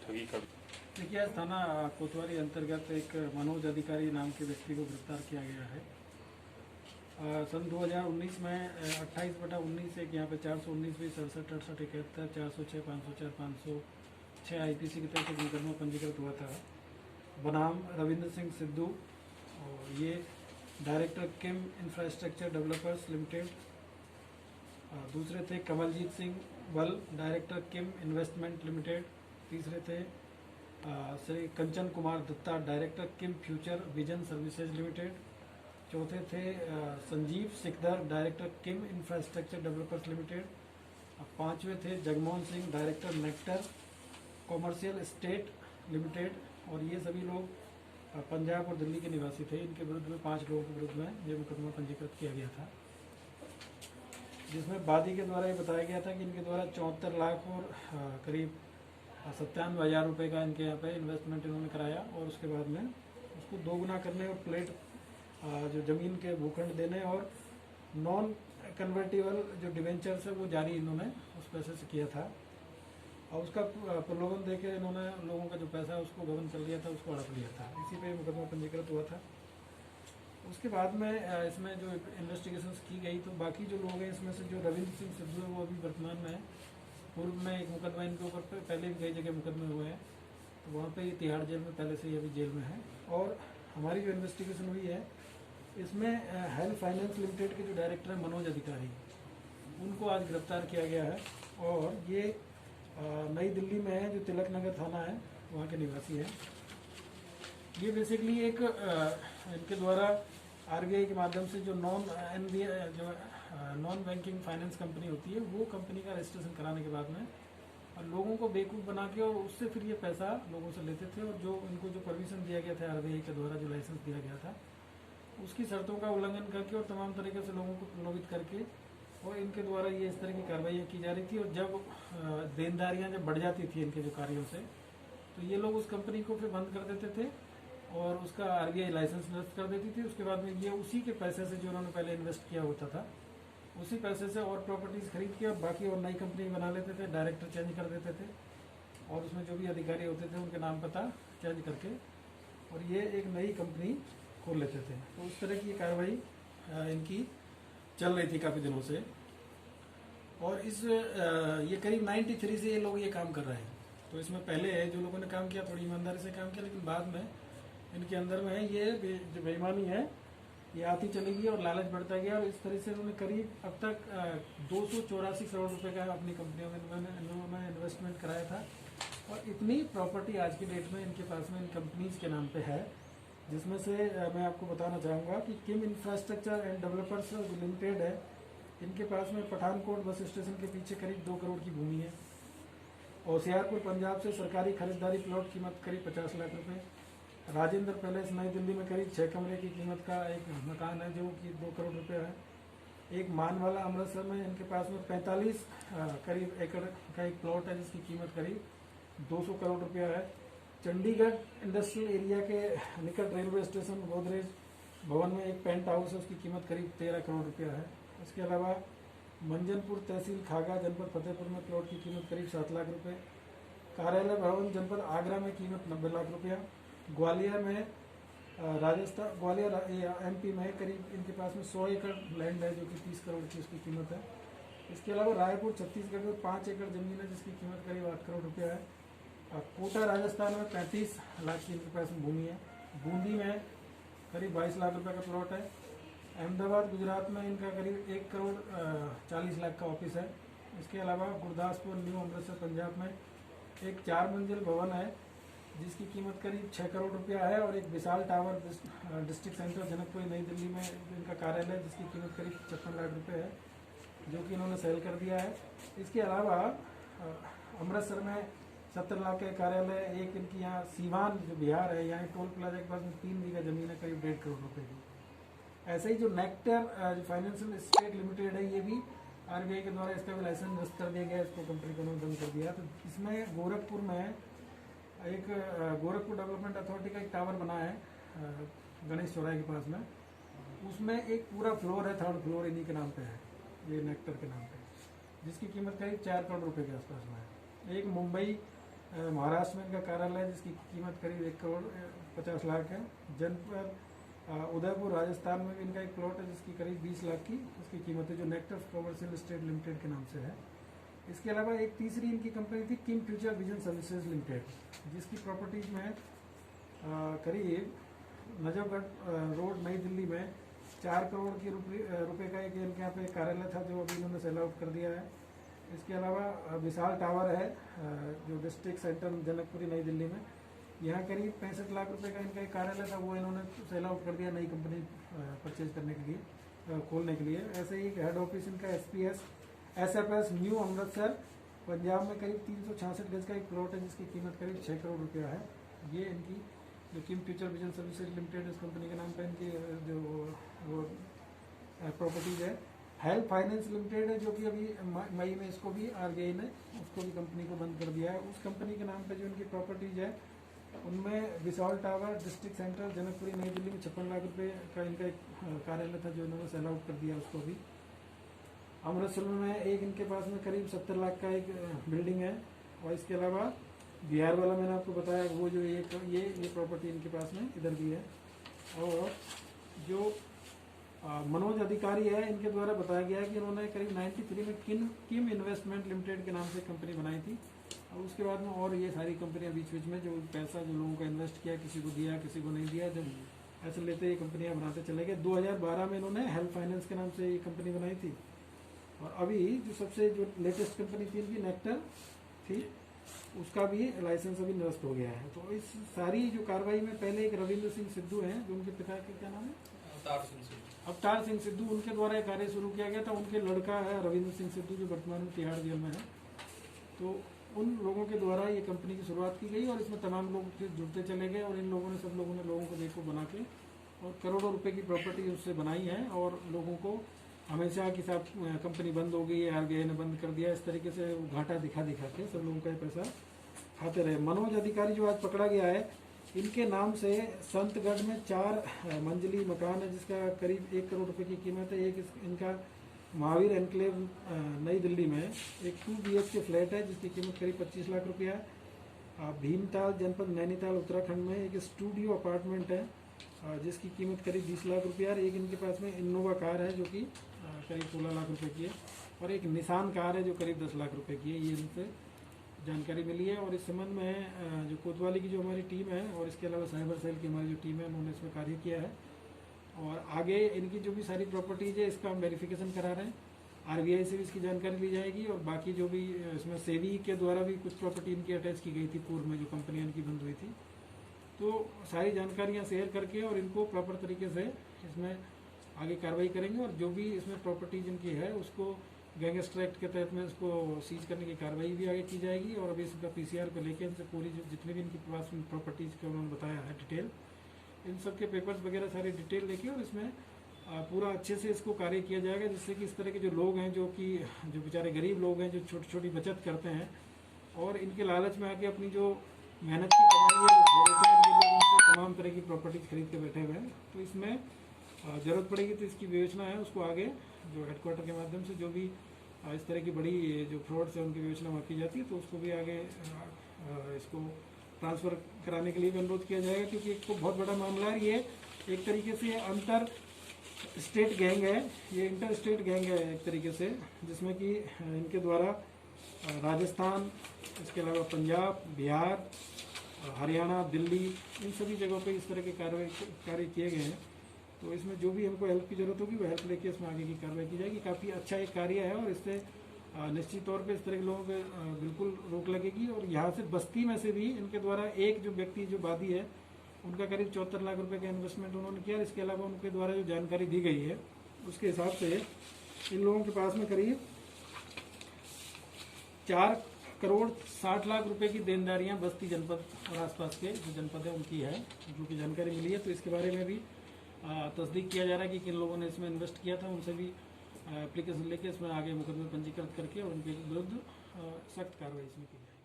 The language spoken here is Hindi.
ठगी कर। देखिए, आज थाना कोतवाली अंतर्गत एक मनोज अधिकारी नाम के व्यक्ति को गिरफ्तार किया गया है। सन 2019 में 28/19 एक यहाँ पे 419 भी 67/68 71 406 504 506 IPC के तहत एक मुकदमा पंजीकृत हुआ था बनाम रविंद्र सिंह सिद्धू, और ये डायरेक्टर किम इंफ्रास्ट्रक्चर डेवलपर्स लिमिटेड। दूसरे थे कमलजीत सिंह बल, डायरेक्टर किम इन्वेस्टमेंट लिमिटेड। तीसरे थे श्री कंचन कुमार दत्ता, डायरेक्टर किम फ्यूचर विजन सर्विसेज लिमिटेड। चौथे थे संजीव सिकदर, डायरेक्टर किम इंफ्रास्ट्रक्चर डेवलपर्स लिमिटेड। पांचवें थे Jagmohan Singh, director nectar commercial estate limited. और ये सभी लोग पंजाब और दिल्ली के निवासी थे। इनके विरुद्ध में 5 लोगों के विरुद्ध में ये मुकदमा पंजीकृत किया गया था, जिसमें वादी के द्वारा ये बताया गया था कि इनके द्वारा 74 लाख और करीब 97,000 रुपये का इनके यहाँ पे इन्वेस्टमेंट इन्होंने कराया, और उसके बाद में उसको दोगुना करने और प्लेट जो ज़मीन के भूखंड देने और नॉन कन्वर्टेबल जो डिवेंचर्स है वो जारी इन्होंने उस पैसे से किया था, और उसका प्रलोभन देके इन्होंने लोगों का जो पैसा है उसको गबन कर लिया था, उसको हड़प लिया था। इसी पे मुकदमा पंजीकृत हुआ था। उसके बाद में इसमें जो इन्वेस्टिगेशन की गई, तो बाकी जो लोग हैं इसमें से जो रविंद्र सिंह सिद्धू है वो अभी वर्तमान में है। पूर्व में एक मुकदमा इनके ऊपर पहले भी कई जगह मुकदमे हुए हैं, तो वहाँ पे ये तिहाड़ जेल में पहले से ही अभी जेल में है। और हमारी जो इन्वेस्टिगेशन हुई है इसमें हेल्थ फाइनेंस लिमिटेड के जो डायरेक्टर हैं मनोज अधिकारी, उनको आज गिरफ्तार किया गया है। और ये नई दिल्ली में है, जो तिलक नगर थाना है वहाँ के निवासी है। ये बेसिकली एक इनके द्वारा RBI के माध्यम से जो नॉन बैंकिंग फाइनेंस कंपनी होती है वो कंपनी का रजिस्ट्रेशन कराने के बाद में और लोगों को बेवकूफ़ बना के और उससे फिर ये पैसा लोगों से लेते थे, और जो इनको जो परमिशन दिया गया था RBI के द्वारा, जो लाइसेंस दिया गया था, उसकी शर्तों का उल्लंघन करके और तमाम तरीके से लोगों को प्रलोभित करके और इनके द्वारा ये इस तरह की कार्रवाइयाँ की जा रही थी। और जब देनदारियाँ जब बढ़ जाती थी इनके जो कार्यों से, तो ये लोग उस कंपनी को फिर बंद कर देते थे और उसका RBI लाइसेंस निरस्त कर देती थी। उसके बाद में ये उसी के पैसे से, जो उन्होंने पहले इन्वेस्ट किया होता था, उसी पैसे से और प्रॉपर्टीज खरीद के और बाकी और नई कंपनी बना लेते थे, डायरेक्टर चेंज कर देते थे, और उसमें जो भी अधिकारी होते थे उनके नाम पता चेंज करके और ये एक नई कंपनी खोल लेते थे। तो उस तरह की कार्रवाई इनकी चल रही थी काफ़ी दिनों से। और ये करीब 93 से ये लोग ये काम कर रहे हैं। तो इसमें पहले जो लोगों ने काम किया थोड़ी ईमानदारी से काम किया, लेकिन बाद में इनके अंदर में ये जो बेईमानी है ये आती चली गई और लालच बढ़ता गया, और इस तरह से उन्होंने करीब अब तक 284 करोड़ रुपए का अपनी कंपनियों में इन्होंने इन्वेस्टमेंट कराया था। और इतनी प्रॉपर्टी आज की डेट में इनके पास में इन कंपनीज के नाम पे है, जिसमें से मैं आपको बताना चाहूँगा कि किम इंफ्रास्ट्रक्चर एंड डेवलपर्स लिमिटेड है, इनके पास में पठानकोट बस स्टेशन के पीछे करीब 2 करोड़ की भूमि है। होशियारपुर पंजाब से सरकारी खरीदारी प्लॉट कीमत करीब 50 लाख रुपए। राजेंद्र पैलेस नई दिल्ली में करीब 6 कमरे की कीमत का एक मकान है जो कि 2 करोड़ रुपए है। एक मानवाला अमृतसर में इनके पास में 45 करीब एकड़ का एक प्लॉट है जिसकी कीमत करीब 200 करोड़ रुपया है। चंडीगढ़ इंडस्ट्रियल एरिया के निकट रेलवे स्टेशन गोदरेज भवन में एक पेंट हाउस है, उसकी कीमत करीब 13 करोड़ रुपया है। इसके अलावा मंजनपुर तहसील खागा जनपद फतेहपुर में प्लॉट की कीमत करीब 7 लाख रुपए। कार्यालय भवन जनपद आगरा में कीमत 90 लाख रुपया। ग्वालियर में ग्वालियर MP में करीब इनके पास में 100 एकड़ लैंड है जो कि 30 करोड़ की उसकी कीमत है। इसके अलावा रायपुर छत्तीसगढ़ में 5 एकड़ जमीन है जिसकी कीमत करीब 8 करोड़ रुपया है। कोटा राजस्थान में 35 लाख की इनके पास में भूमि है। बूंदी में करीब 22 लाख रुपए का प्लॉट है। अहमदाबाद गुजरात में इनका करीब 1 करोड़ 40 लाख का ऑफिस है। इसके अलावा गुरदासपुर न्यू अमृतसर पंजाब में एक 4 मंजिल भवन है जिसकी कीमत करीब 6 करोड़ रुपया है, और एक विशाल टावर डिस्ट्रिक्ट सेंटर जनकपुरी नई दिल्ली में इनका कार्यालय है जिसकी कीमत करीब 56 लाख रुपए है, जो कि इन्होंने सेल कर दिया है। इसके अलावा अमृतसर में 70 लाख का कार्यालय, एक इनकी यहाँ सीवान जो बिहार है, यहाँ टोल प्लाजा के पास में 3 बीघा जमीन है करीब 1.5 करोड़ रुपए की। ऐसे ही जो नेक्टर फाइनेंशियल एस्टेट लिमिटेड है, ये भी RBI के द्वारा इसका भी लाइसेंस निरस्त कर दिया गया, इसको कंपनी को बंद कर दिया। तो इसमें गोरखपुर में एक गोरखपुर डेवलपमेंट अथॉरिटी का एक टावर बना है गणेश चौराहे के पास में, उसमें एक पूरा फ्लोर है, 3rd फ्लोर इन्हीं के नाम पे है, ये नेक्टर के नाम पे, जिसकी कीमत करीब 4 करोड़ रुपए के आसपास में है। एक मुंबई महाराष्ट्र में इनका कार्यालय है जिसकी कीमत करीब 1,50,00,000 है। जनपद उदयपुर राजस्थान में भी इनका एक प्लॉट है जिसकी करीब 20 लाख की उसकी कीमत है, जो नेक्टर कमर्शियल एस्टेट लिमिटेड के नाम से है। इसके अलावा एक तीसरी इनकी कंपनी थी किम फ्यूचर विजन सर्विसेज लिमिटेड, जिसकी प्रॉपर्टीज में करीब नजफगढ़ रोड नई दिल्ली में 4 करोड़ के रुपए का एक इनके यहाँ पे कार्यालय था जो अभी इन्होंने सेल आउट कर दिया है। इसके अलावा विशाल टावर है जो डिस्ट्रिक्ट सेंटर जनकपुरी नई दिल्ली में, यहाँ करीब 65 लाख रुपए का इनका एक कार्यालय था, वो इन्होंने सेल आउट कर दिया नई कंपनी परचेज करने के लिए, खोलने के लिए। ऐसे ही हेड ऑफिस इनका SFS न्यू अमृतसर पंजाब में करीब 366 गज का एक प्लॉट है जिसकी कीमत करीब 6 करोड़ रुपया है। ये इनकी जो किम फ्यूचर विजन सर्विसेज लिमिटेड इस कंपनी के नाम पर इनकी जो वो प्रॉपर्टीज है। हेल्प फाइनेंस लिमिटेड है जो कि अभी मई में इसको भी RBI ने उसको भी कंपनी को बंद कर दिया है। उस कंपनी के नाम पे जो इनकी प्रॉपर्टीज है उनमें विशाल टावर डिस्ट्रिक्ट सेंटर जनकपुरी नई दिल्ली में 56 लाख रुपए का इनका एक कार्यालय था जो इन्होंने सेल आउट कर दिया उसको भी। अमृतसर में एक इनके पास में करीब 70 लाख का एक बिल्डिंग है। और इसके अलावा बिहार वाला मैंने आपको बताया वो जो ये प्रॉपर्टी इनके पास में इधर भी है। और जो मनोज अधिकारी है इनके द्वारा बताया गया है कि इन्होंने करीब 93 में किम इन्वेस्टमेंट लिमिटेड के नाम से कंपनी बनाई थी। और उसके बाद में और ये सारी कंपनियां बीच बीच में जो पैसा जो लोगों को इन्वेस्ट किया, किसी को दिया किसी को नहीं दिया, जब ऐसे लेते ये कंपनियां बनाते चले गए। 2012 में इन्होंने हेल्प फाइनेंस के नाम से ये कंपनी बनाई थी। और अभी जो सबसे जो लेटेस्ट कंपनी थी इनकी नेक्टर थी, उसका भी लाइसेंस अभी निरस्त हो गया है। तो इस सारी जो कार्रवाई में पहले एक रविंद्र सिंह सिद्धू हैं जो उनके पिता के क्या नाम है, अवतार सिंह सिद्धू, उनके द्वारा एक कार्य शुरू किया गया था। उनके लड़का है रविंद्र सिंह सिद्धू जो वर्तमान में तिहाड़ जेल में है। तो उन लोगों के द्वारा ये कंपनी की शुरुआत की गई और इसमें तमाम लोग फिर जुड़ते चले गए। और इन लोगों ने सब लोगों ने लोगों को बेवकूफ बना के और करोड़ों रुपए की प्रॉपर्टी उससे बनाई है। और लोगों को हमेशा कि साहब कंपनी बंद हो गई है, RBI ने बंद कर दिया, इस तरीके से घाटा दिखा के सब लोगों का पैसा खाते रहे। मनोज अधिकारी जो आज पकड़ा गया है, इनके नाम से संतगढ़ में 4 मंजिली मकान है जिसका करीब 1 करोड़ रुपए की कीमत है। एक इनका महावीर एनक्लेव नई दिल्ली में एक 2 BHK फ्लैट है जिसकी कीमत करीब 25 लाख रुपया है। भीमताल जनपद नैनीताल उत्तराखंड में एक स्टूडियो अपार्टमेंट है जिसकी कीमत करीब 20 लाख रुपया है। एक इनके पास में इनोवा कार है जो कि करीब 16 लाख रुपए की है। और एक निशान कार है जो करीब 10 लाख रुपए की है। ये इनसे जानकारी मिली है। और इस संबंध में जो कोतवाली की जो हमारी टीम है और इसके अलावा साइबर सेल की हमारी जो टीम है उन्होंने इसमें कार्य किया है। और आगे इनकी जो भी सारी प्रॉपर्टीज है इसका हम वेरिफिकेशन करा रहे हैं। RBI से भी इसकी जानकारी ली जाएगी। और बाकी जो भी इसमें सेबी के द्वारा भी कुछ प्रॉपर्टी इनकी अटैच की गई थी पूर्व में जो कंपनियां इनकी बंद हुई थी। तो सारी जानकारियां शेयर करके और इनको प्रॉपर तरीके से इसमें आगे कार्रवाई करेंगे। और जो भी इसमें प्रॉपर्टीज इनकी है उसको गैंगस्टर एक्ट के तहत में इसको सीज करने की कार्रवाई भी आगे की जाएगी। और अभी इसका PCR पे लेके इनसे पूरी जितनी भी इनके पास प्रॉपर्टीज के उन्होंने बताया है डिटेल, इन सब के पेपर्स वगैरह सारी डिटेल लेके और इसमें पूरा अच्छे से इसको कार्य किया जाएगा, जिससे कि इस तरह के जो लोग हैं जो बेचारे गरीब लोग हैं जो छोटी छोटी बचत करते हैं और इनके लालच में आके अपनी जो मेहनत की कमाई है वो खो देते हैं, ये लोग इनसे तमाम तरह की प्रॉपर्टीज खरीद के बैठे हुए हैं। तो इसमें जरूरत पड़ेगी तो इसकी विवेचना है उसको आगे जो हेडक्वार्टर के माध्यम से जो भी इस तरह की बड़ी जो फ्रॉड्स है उनकी विवेचना वहाँ की जाती है, तो उसको भी आगे इसको ट्रांसफ़र कराने के लिए भी अनुरोध किया जाएगा। क्योंकि एक तो बहुत बड़ा मामला है, ये एक तरीके से अंतर स्टेट गैंग है, ये इंटर स्टेट गैंग है एक तरीके से, जिसमें कि इनके द्वारा राजस्थान, इसके अलावा पंजाब, बिहार, हरियाणा, दिल्ली, इन सभी जगहों पे इस तरह के कार्य किए गए हैं। तो इसमें जो भी हमको हेल्प की जरूरत होगी वो हेल्प लेके इसमें आगे की कार्रवाई की जाएगी। काफ़ी अच्छा एक कार्य है और इससे निश्चित तौर पे इस तरह के लोगों पे बिल्कुल रोक लगेगी। और यहाँ से बस्ती में से भी इनके द्वारा एक जो व्यक्ति जो वादी है उनका करीब 74 लाख रुपए का इन्वेस्टमेंट उन्होंने किया। इसके अलावा उनके द्वारा जो जानकारी दी गई है उसके हिसाब से इन लोगों के पास में करीब 4 करोड़ 60 लाख रुपए की देनदारियां बस्ती जनपद और आसपास के जो जनपद है उनकी है, जो की जानकारी मिली है। तो इसके बारे में भी तस्दीक किया जा रहा है कि किन लोगों ने इसमें इन्वेस्ट किया था, उनसे भी एप्लीकेशन लेके इसमें आगे मुकदमे पंजीकृत करके और उनके विरुद्ध सख्त कार्रवाई इसमें की जाए।